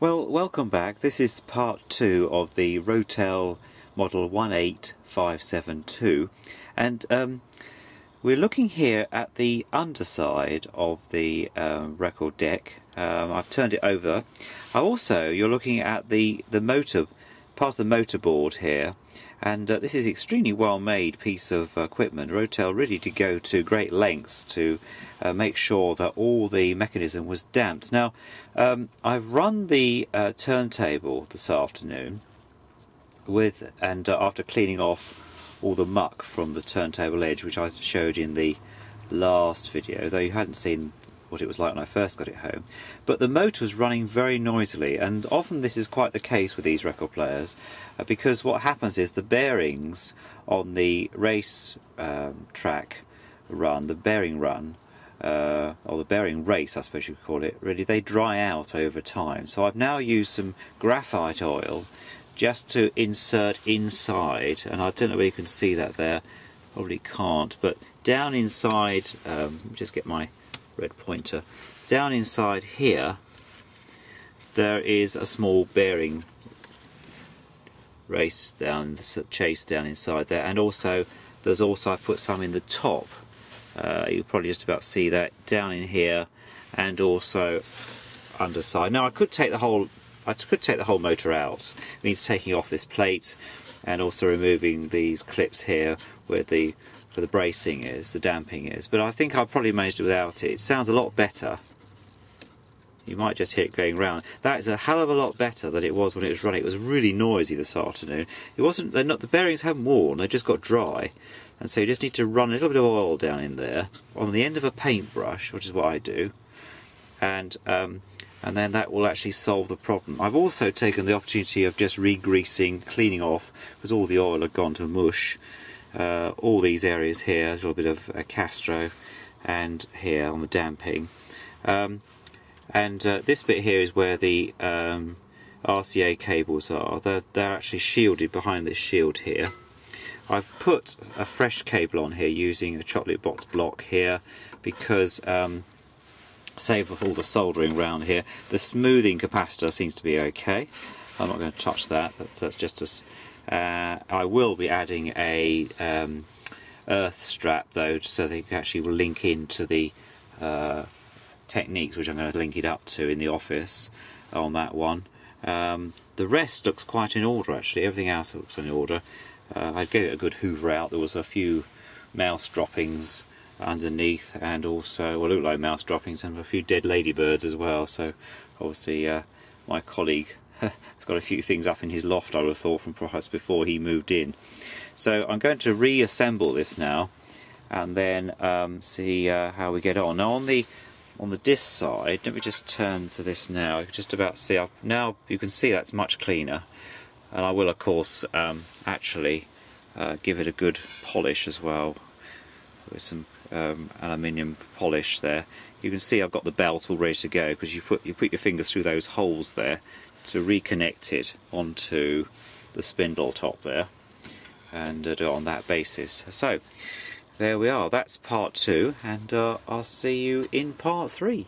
Well, welcome back. This is part 2 of the Rotel model 18572, and we're looking here at the underside of the record deck. I've turned it over. You're looking at the motor, part of the motor board here, and this is extremely well made piece of equipment. Rotel really did go to great lengths to make sure that all the mechanism was damped. Now I've run the turntable this afternoon after cleaning off all the muck from the turntable edge, which I showed in the last video, though you hadn't seen what it was like when I first got it home. But the motor was running very noisily, and often this is quite the case with these record players, because what happens is the bearings on the race track run, the bearing run, or the bearing race I suppose you could call it, really they dry out over time. So I've now used some graphite oil just to insert inside, and I don't know whether you can see that there, probably can't, but down inside, let me just get my red pointer, down inside here there is a small bearing race down, chase down inside there, and also I put some in the top. You'll probably just about see that down in here, and also underside. Now I could take the whole motor out. It means taking off this plate and also removing these clips here where the bracing is, the damping is, but I think I've probably managed it without it. It sounds a lot better. You might just hear it going round. That is a hell of a lot better than it was when it was running. It was really noisy this afternoon. It wasn't, the bearings haven't worn, they just got dry, and so you just need to run a little bit of oil down in there on the end of a paintbrush, which is what I do, and then that will actually solve the problem. I've also taken the opportunity of just re-greasing, cleaning off, because all the oil had gone to mush. All these areas here, a little bit of Castro, and here on the damping, this bit here is where the RCA cables are. They're actually shielded behind this shield here. I've put a fresh cable on here using a chocolate box block here because save all the soldering around here. The smoothing capacitor seems to be okay. I'm not going to touch that. That's just as I will be adding a earth strap though, so they can actually link into the techniques, which I'm going to link it up to in the office on that one. The rest looks quite in order actually. Everything else looks in order. I gave it a good hoover out. There was a few mouse droppings underneath, and also what looked like mouse droppings, and a few dead ladybirds as well. So obviously my colleague has got a few things up in his loft, I would have thought, from perhaps before he moved in. So I'm going to reassemble this now, and then see how we get on. Now on the disc side, let me just turn to this now. You can just about see. Now you can see that's much cleaner, and I will of course actually give it a good polish as well with some aluminium polish there. You can see I've got the belt all ready to go, because you put your fingers through those holes there to reconnect it onto the spindle top there, and do it on that basis. So there we are, that's part 2, and I'll see you in part 3.